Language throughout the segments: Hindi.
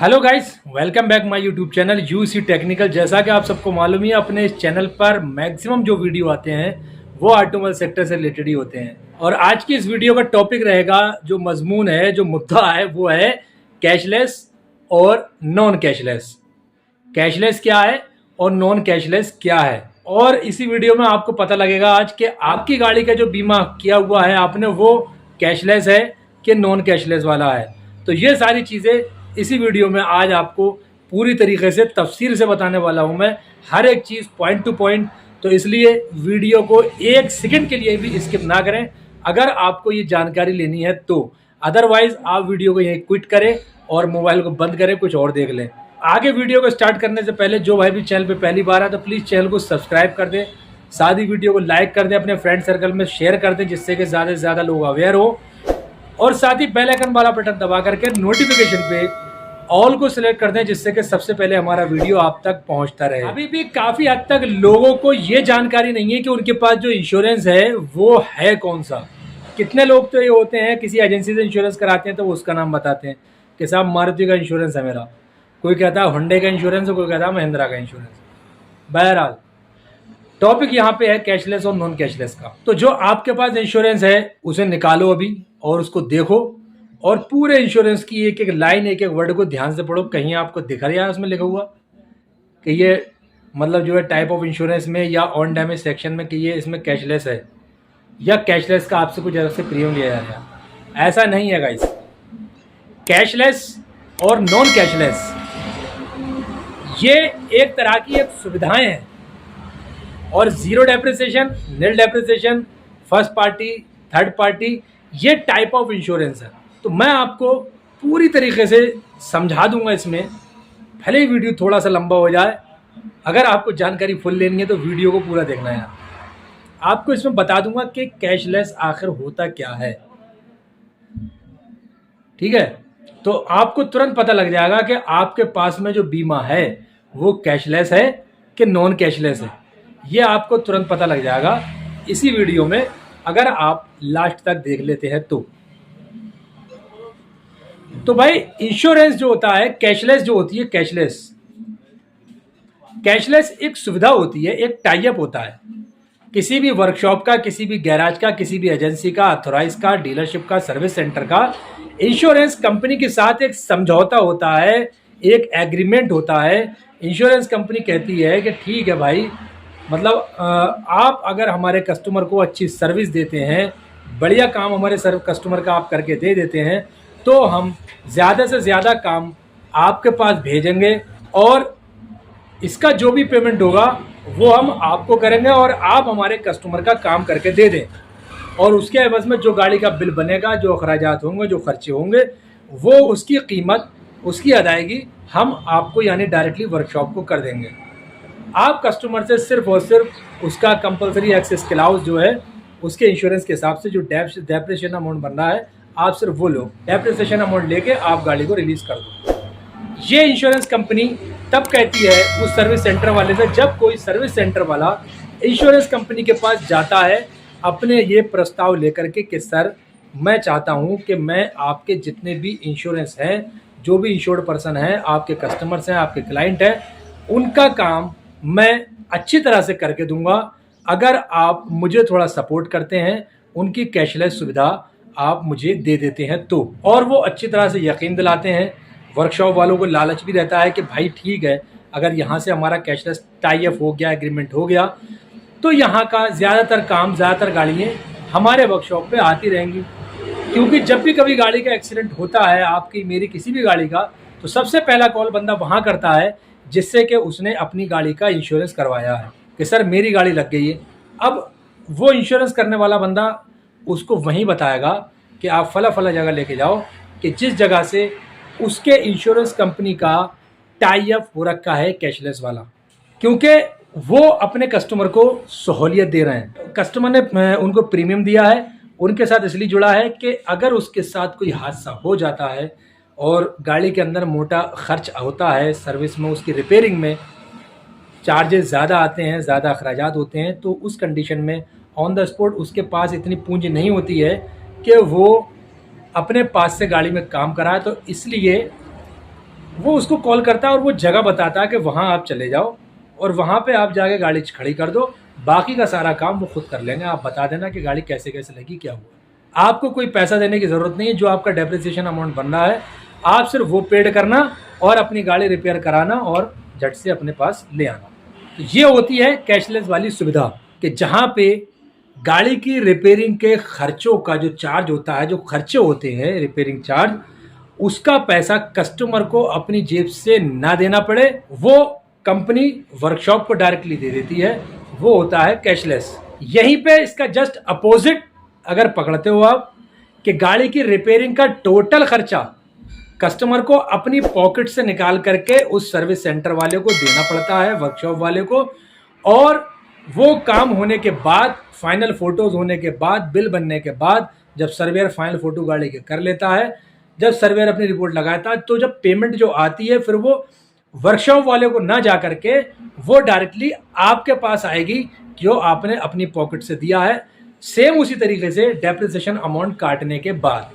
Hello guys, welcome back my YouTube channel UC technical. जैसा कि आप सबको मालूम ही है, अपने इस चैनल पर मैक्सिमम जो वीडियो आते हैं वो ऑटोमोबाइल सेक्टर से रिलेटेड ही होते हैं। और आज की इस वीडियो का टॉपिक रहेगा, जो मजमून है, जो मुद्दा है, वो है कैशलेस और नॉन कैशलेस। कैशलेस क्या है और नॉन कैशलेस क्या है, और इसी वीडियो में आपको पता लगेगा आज कि आपकी गाड़ी का जो बीमा किया हुआ है आपने, वो कैशलेस है कि नॉन कैशलेस वाला है। तो ये सारी चीज़ें इसी वीडियो में आज आपको पूरी तरीके से तफसील से बताने वाला हूं मैं, हर एक चीज़ पॉइंट टू पॉइंट। तो इसलिए वीडियो को एक सेकंड के लिए भी स्किप ना करें अगर आपको ये जानकारी लेनी है तो। अदरवाइज आप वीडियो को यहीं क्विट करें और मोबाइल को बंद करें, कुछ और देख लें। आगे वीडियो को स्टार्ट करने से पहले जो भाई भी चैनल पे पहली बार है तो प्लीज़ चैनल को सब्सक्राइब कर दें, साथ ही वीडियो को लाइक कर दें, अपने फ्रेंड सर्कल में शेयर कर दें, जिससे कि ज़्यादा से ज़्यादा लोग अवेयर हो। और साथ ही बेल आइकन वाला बटन दबा करके नोटिफिकेशन पे ऑल को सिलेक्ट कर दें, जिससे कि सबसे पहले हमारा वीडियो आप तक पहुंचता रहे। अभी भी काफ़ी हद तक लोगों को ये जानकारी नहीं है कि उनके पास जो इंश्योरेंस है वो है कौन सा। कितने लोग तो ये होते हैं, किसी एजेंसी से इंश्योरेंस कराते हैं तो वो उसका नाम बताते हैं कि साहब मारुति का इंश्योरेंस है मेरा, कोई कहता है होंडे का इंश्योरेंस है, कोई कहता है महिंद्रा का इंश्योरेंस। बहरहाल टॉपिक यहाँ पे है कैशलेस और नॉन कैशलेस का। तो जो आपके पास इंश्योरेंस है उसे निकालो अभी और उसको देखो, और पूरे इंश्योरेंस की एक एक लाइन, एक एक वर्ड को ध्यान से पढ़ो। कहीं आपको दिख रहा है उसमें लिखा हुआ कि ये मतलब जो है टाइप ऑफ इंश्योरेंस में या ऑन डैमेज सेक्शन में कि ये इसमें कैशलेस है या कैशलेस का आपसे कुछ अलग से प्रीमियम लिया जा रहा है? ऐसा नहीं है गाइस। कैशलेस और नॉन कैशलेस ये एक तरह की एक सुविधाएं हैं, और zero depreciation, nil depreciation, first party, third party, ये टाइप ऑफ इंश्योरेंस है। तो मैं आपको पूरी तरीके से समझा दूंगा इसमें, भले ही वीडियो थोड़ा सा लंबा हो जाए। अगर आपको जानकारी फुल लेनी है तो वीडियो को पूरा देखना है। आपको इसमें बता दूंगा कि कैशलेस आखिर होता क्या है, ठीक है? तो आपको तुरंत पता लग जाएगा कि आपके पास में जो बीमा है वो कैशलेस है कि नॉन कैशलेस है। ये आपको तुरंत पता लग जाएगा इसी वीडियो में, अगर आप लास्ट तक देख लेते हैं तो। तो भाई इंश्योरेंस जो होता है, कैशलेस जो होती है, कैशलेस एक सुविधा होती है, एक टाई अप होता है किसी भी वर्कशॉप का, किसी भी गैराज का, किसी भी एजेंसी का, अथोराइज का, डीलरशिप का, सर्विस सेंटर का। इंश्योरेंस कंपनी के साथ एक समझौता होता है, एक एग्रीमेंट होता है। इंश्योरेंस कंपनी कहती है कि ठीक है भाई, मतलब आप अगर हमारे कस्टमर को अच्छी सर्विस देते हैं, बढ़िया काम हमारे कस्टमर का आप करके दे देते हैं, तो हम ज़्यादा से ज़्यादा काम आपके पास भेजेंगे और इसका जो भी पेमेंट होगा वो हम आपको करेंगे और आप हमारे कस्टमर का काम करके दे दें। और उसके एवज में जो गाड़ी का बिल बनेगा, जो अखराजात होंगे, जो खर्चे होंगे, वो उसकी कीमत, उसकी अदायगी हम आपको यानी डायरेक्टली वर्कशॉप को कर देंगे। आप कस्टमर से सिर्फ और सिर्फ उसका कंपलसरी एक्सेस क्लाउज जो है, उसके इंश्योरेंस के हिसाब से जो डेप्रिसिएशन अमाउंट बन रहा है, आप सिर्फ वो लो, डेप्रिसिएशन अमाउंट लेके आप गाड़ी को रिलीज कर दो। ये इंश्योरेंस कंपनी तब कहती है उस सर्विस सेंटर वाले से, जब कोई सर्विस सेंटर वाला इंश्योरेंस कंपनी के पास जाता है अपने ये प्रस्ताव लेकर के कि सर मैं चाहता हूँ कि मैं आपके जितने भी इंश्योरेंस हैं, जो भी इंश्योर्ड पर्सन हैं, आपके कस्टमर्स हैं, आपके क्लाइंट हैं, उनका काम मैं अच्छी तरह से करके दूंगा अगर आप मुझे थोड़ा सपोर्ट करते हैं, उनकी कैशलेस सुविधा आप मुझे दे देते हैं तो। और वो अच्छी तरह से यकीन दिलाते हैं। वर्कशॉप वालों को लालच भी रहता है कि भाई ठीक है, अगर यहाँ से हमारा कैशलेस टाई अप हो गया, एग्रीमेंट हो गया, तो यहाँ का ज़्यादातर काम, ज़्यादातर गाड़ियाँ हमारे वर्कशॉप पे आती रहेंगी। क्योंकि जब भी कभी गाड़ी का एक्सीडेंट होता है, आपकी मेरी किसी भी गाड़ी का, तो सबसे पहला कॉल बंदा वहाँ करता है जिससे कि उसने अपनी गाड़ी का इंश्योरेंस करवाया है कि सर मेरी गाड़ी लग गई है। अब वो इंश्योरेंस करने वाला बंदा उसको वहीं बताएगा कि आप फला फला जगह लेके जाओ, कि जिस जगह से उसके इंश्योरेंस कंपनी का टाई अप हो रखा है कैशलेस वाला, क्योंकि वो अपने कस्टमर को सहूलियत दे रहे हैं। कस्टमर ने उनको प्रीमियम दिया है, उनके साथ इसलिए जुड़ा है कि अगर उसके साथ कोई हादसा हो जाता है और गाड़ी के अंदर मोटा खर्च होता है, सर्विस में, उसकी रिपेयरिंग में चार्जेस ज़्यादा आते हैं, ज़्यादा अखराजात होते हैं, तो उस कंडीशन में ऑन द स्पॉट उसके पास इतनी पूंजी नहीं होती है कि वो अपने पास से गाड़ी में काम कराए। तो इसलिए वो उसको कॉल करता है और वो जगह बताता है कि वहाँ आप चले जाओ और वहाँ पे आप जाके गाड़ी खड़ी कर दो, बाकी का सारा काम वो खुद कर लेंगे। आप बता देना कि गाड़ी कैसे कैसे लगी, क्या हुआ। आपको कोई पैसा देने की ज़रूरत नहीं है। जो आपका डेप्रिसिएशन अमाउंट बन रहा है आप सिर्फ वो पेड करना और अपनी गाड़ी रिपेयर कराना और झट से अपने पास ले आना। तो ये होती है कैशलेस वाली सुविधा कि जहाँ पे गाड़ी की रिपेयरिंग के खर्चों का जो चार्ज होता है, जो खर्चे होते हैं रिपेयरिंग चार्ज, उसका पैसा कस्टमर को अपनी जेब से ना देना पड़े, वो कंपनी वर्कशॉप को डायरेक्टली दे देती है। वो होता है कैशलेस। यहीं पे इसका जस्ट अपोजिट अगर पकड़ते हो आप कि गाड़ी की रिपेयरिंग का टोटल खर्चा कस्टमर को अपनी पॉकेट से निकाल करके उस सर्विस सेंटर वाले को देना पड़ता है, वर्कशॉप वाले को, और वो काम होने के बाद, फाइनल फोटोज होने के बाद, बिल बनने के बाद, जब सर्वेयर फाइनल फोटो गाड़ी के कर लेता है, जब सर्वेयर अपनी रिपोर्ट लगाता है, तो जब पेमेंट जो आती है फिर वो वर्कशॉप वाले को ना जा करके वो डायरेक्टली आपके पास आएगी जो आपने अपनी पॉकेट से दिया है, सेम उसी तरीके से डेप्रिसिएशन अमाउंट काटने के बाद।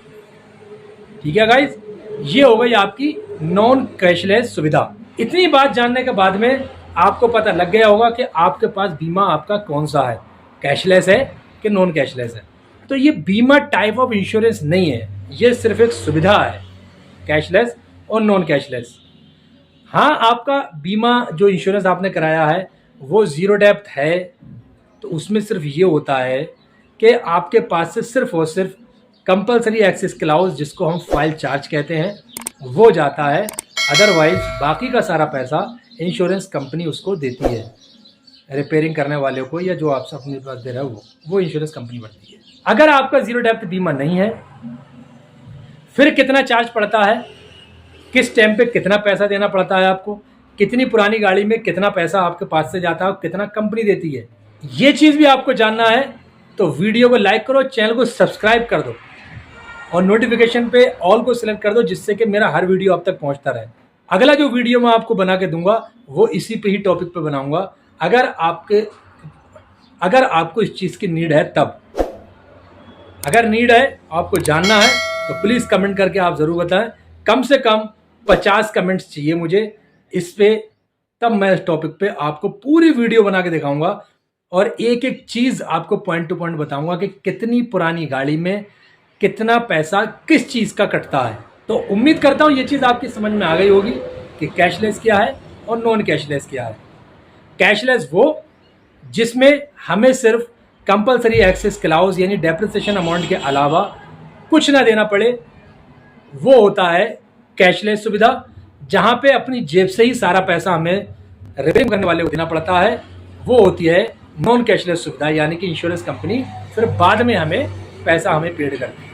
ठीक है गाइज, ये हो गई आपकी नॉन कैशलेस सुविधा। इतनी बात जानने के बाद में आपको पता लग गया होगा कि आपके पास बीमा आपका कौन सा है, कैशलेस है कि नॉन कैशलेस है। तो ये बीमा टाइप ऑफ इंश्योरेंस नहीं है, ये सिर्फ एक सुविधा है, कैशलेस और नॉन कैशलेस। हाँ, आपका बीमा जो इंश्योरेंस आपने कराया है वो जीरो डेप्थ है, तो उसमें सिर्फ ये होता है कि आपके पास से सिर्फ और सिर्फ कंपलसरी एक्सेस क्लाउज, जिसको हम फाइल चार्ज कहते हैं, वो जाता है। अदरवाइज बाकी का सारा पैसा इंश्योरेंस कंपनी उसको देती है, रिपेयरिंग करने वाले को या जो आपसे अपने पास दे रहा है वो इंश्योरेंस कंपनी भरती है। अगर आपका जीरो डेप्थ बीमा नहीं है फिर कितना चार्ज पड़ता है, किस टाइम पे कितना पैसा देना पड़ता है आपको, कितनी पुरानी गाड़ी में कितना पैसा आपके पास से जाता है और कितना कंपनी देती है, ये चीज़ भी आपको जानना है तो वीडियो को लाइक करो, चैनल को सब्सक्राइब कर दो और नोटिफिकेशन पे ऑल को सिलेक्ट कर दो, जिससे कि मेरा हर वीडियो आप तक पहुंचता रहे। अगला जो वीडियो मैं आपको बना के दूंगा वो इसी पे ही टॉपिक पे बनाऊंगा। अगर आपको इस चीज़ की नीड है तब, अगर नीड है, आपको जानना है, तो प्लीज़ कमेंट करके आप ज़रूर बताएं। कम से कम 50 कमेंट्स चाहिए मुझे इस पे, तब मैं इस टॉपिक पे आपको पूरी वीडियो बना के दिखाऊंगा और एक एक चीज़ आपको पॉइंट टू पॉइंट बताऊंगा कि कितनी पुरानी गाड़ी में कितना पैसा किस चीज़ का कटता है। तो उम्मीद करता हूँ ये चीज़ आपकी समझ में आ गई होगी कि कैशलेस क्या है और नॉन कैशलेस क्या है। कैशलेस वो जिसमें हमें सिर्फ कंपलसरी एक्सेस क्लाउज यानी डेप्रिसिएशन अमाउंट के अलावा कुछ ना देना पड़े, वो होता है कैशलेस सुविधा, जहां पे अपनी जेब से ही सारा पैसा हमें रिपेयरिंग करने वाले को देना पड़ता है। वो होती है नॉन कैशलेस सुविधा, यानी कि इंश्योरेंस कंपनी फिर बाद में हमें पैसा हमें पेड करती है।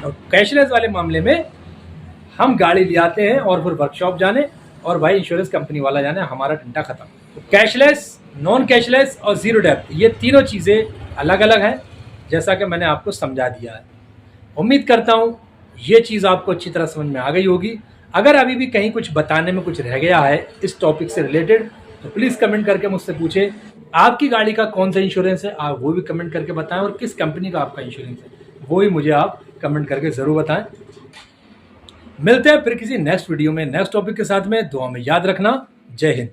और कैशलेस वाले मामले में हम गाड़ी ले आते हैं और फिर वर्कशॉप जाने और भाई इंश्योरेंस कंपनी वाला जाने, हमारा टंटा खत्म। तो कैशलेस, नॉन कैशलेस और जीरो डेप्थ, ये तीनों चीज़ें अलग अलग हैं, जैसा कि मैंने आपको समझा दिया है। उम्मीद करता हूँ ये चीज़ आपको अच्छी तरह समझ में आ गई होगी। अगर अभी भी कहीं कुछ बताने में कुछ रह गया है इस टॉपिक से रिलेटेड तो प्लीज़ कमेंट करके मुझसे पूछें। आपकी गाड़ी का कौन सा इंश्योरेंस है आप वो भी कमेंट करके बताएं, और किस कंपनी का आपका इंश्योरेंस है वो भी मुझे आप कमेंट करके ज़रूर बताएं। मिलते हैं फिर किसी नेक्स्ट वीडियो में नेक्स्ट टॉपिक के साथ में। दुआ में याद रखना। जय हिंद।